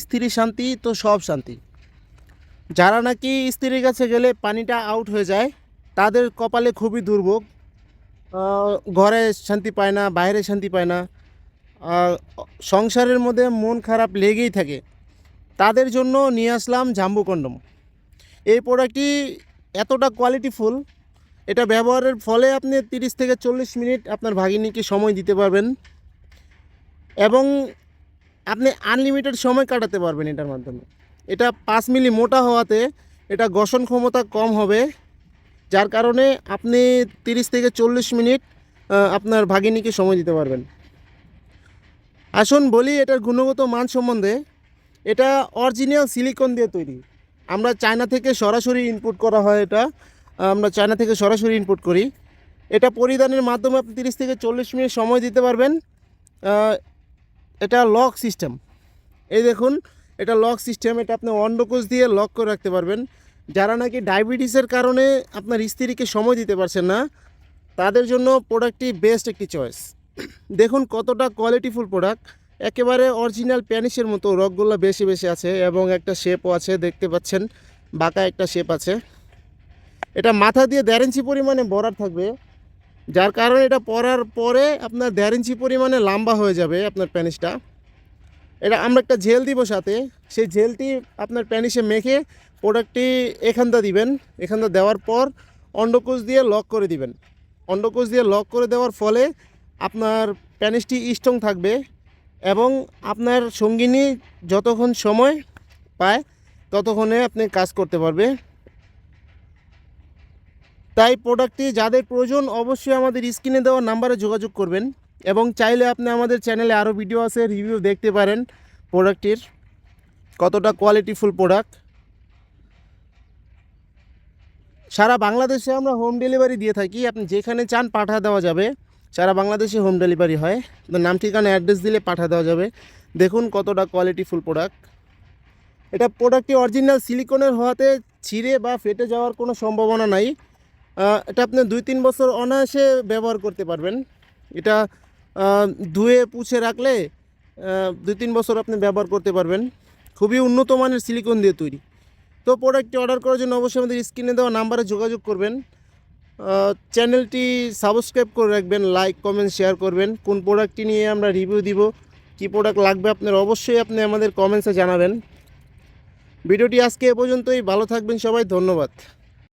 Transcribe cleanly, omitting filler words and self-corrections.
স্ত্রী শান্তি তো সব শান্তি। যারা নাকি স্ত্রীর কাছে গেলে পানিটা আউট হয়ে যায় তাদের কপালে খুবই দুর্ভোগ। ঘরে শান্তি পায় না, বাইরে শান্তি পায় না, আহ, সংসারের মধ্যে মন খারাপ লেগেই থাকে। তাদের জন্য নিয়ে আসলাম জাম্বু কন্ডম। এই প্রোডাক্টটি এতটা কোয়ালিটিফুল, এটা ব্যবহারের ফলে আপনি 30 থেকে 40 মিনিট আপনার ভাগিনীকে সময় দিতে পারবেন এবং আপনি আনলিমিটেড সময় কাটাতে পারবেন এটার মাধ্যমে। এটা 5 মিলি মোটা হওয়াতে এটা গ্রসন ক্ষমতা কম হবে, যার কারণে আপনি 30 থেকে 40 মিনিট আপনার ভাগিনীকে সময় দিতে পারবেন। আসুন বলি এটার গুণগত মান সম্বন্ধে। এটা অরিজিনাল সিলিকন দিয়ে তৈরি। আমরা চায়না থেকে সরাসরি ইনপুট করা হয়। আমরা চায়না থেকে সরাসরি ইনপুট করি। এটা পরিধানের মাধ্যমে আপনি 30 থেকে 40 মিনিট সময় দিতে পারবেন। এটা লক সিস্টেম, এই দেখুন, এটা লক সিস্টেম। এটা আপনি অন্ডকোষ দিয়ে লক করে রাখতে পারবেন। যারা নাকি ডায়াবেটিসের কারণে আপনার স্ত্রীকে সময় দিতে পারছেন না, তাদের জন্য প্রোডাক্টটি বেস্ট একটি চয়েস। দেখুন কতটা কোয়ালিটিফুল প্রোডাক্ট, একেবারে অরিজিনাল প্যানিসের মতো রকগুলো বেশি বেশি আছে এবং একটা শেপও আছে, দেখতে পাচ্ছেন বাঁকা একটা শেপ আছে। এটা মাথা দিয়ে 1.5 ইঞ্চি পরিমাণে বরার থাকবে, যার কারণে এটা পরার পরে আপনার 1.5 ইঞ্চি পরিমাণে লম্বা হয়ে যাবে আপনার প্যানিসটা। এটা আমরা একটা জেল দিব সাথে, সেই জেলটি আপনার প্যানিসে মেখে প্রোডাক্টটি এখানটা দিবেন। এখানটা দেওয়ার পর অন্ডকোষ দিয়ে লক করে দিবেন। অন্ডকোষ দিয়ে লক করে দেওয়ার ফলে আপনার প্যানিসটি স্ট্রং থাকবে এবং আপনার সঙ্গিনী যতক্ষণ সময় পায় ততক্ষণে আপনি কাজ করতে পারবে। তাই প্রোডাক্টটি যাদের প্রয়োজন অবশ্যই আমাদের স্ক্রিনে দেওয়া নাম্বারে যোগাযোগ করবেন এবং চাইলে আপনি আমাদের চ্যানেলে আরও ভিডিও আছে, রিভিউ দেখতে পারেন প্রোডাক্টটির কতটা কোয়ালিটিফুল প্রোডাক্ট। সারা বাংলাদেশে আমরা হোম ডেলিভারি দিয়ে থাকি, আপনি যেখানে চান পাঠা দেওয়া যাবে। সারা বাংলাদেশে হোম ডেলিভারি হয়, আপনার নাম ঠিকানা অ্যাড্রেস দিলে পাঠা দেওয়া যাবে। দেখুন কতটা কোয়ালিটিফুল প্রোডাক্ট। এটা প্রোডাক্টটি অরিজিনাল সিলিকনের হওয়াতে ছিঁড়ে বা ফেটে যাওয়ার কোনো সম্ভাবনা নাই। এটা আপনি 2-3 বছর অনায়াসে ব্যবহার করতে পারবেন। এটা ধুয়ে পুছে রাখলে 2-3 বছর আপনি ব্যবহার করতে পারবেন। খুবই উন্নত মানের সিলিকন দিয়ে তৈরি। তো প্রোডাক্টটি অর্ডার করার জন্য অবশ্যই আমাদের স্ক্রিনে দেওয়া নাম্বারে যোগাযোগ করবেন। চ্যানেলটি সাবস্ক্রাইব করে রাখবেন, লাইক কমেন্ট শেয়ার করবেন। কোন প্রোডাক্টটি নিয়ে আমরা রিভিউ দিব, কী প্রোডাক্ট লাগবে আপনার অবশ্যই আপনি আমাদের কমেন্টসে জানাবেন। ভিডিওটি আজকে এ পর্যন্তই। ভালো থাকবেন সবাই, ধন্যবাদ।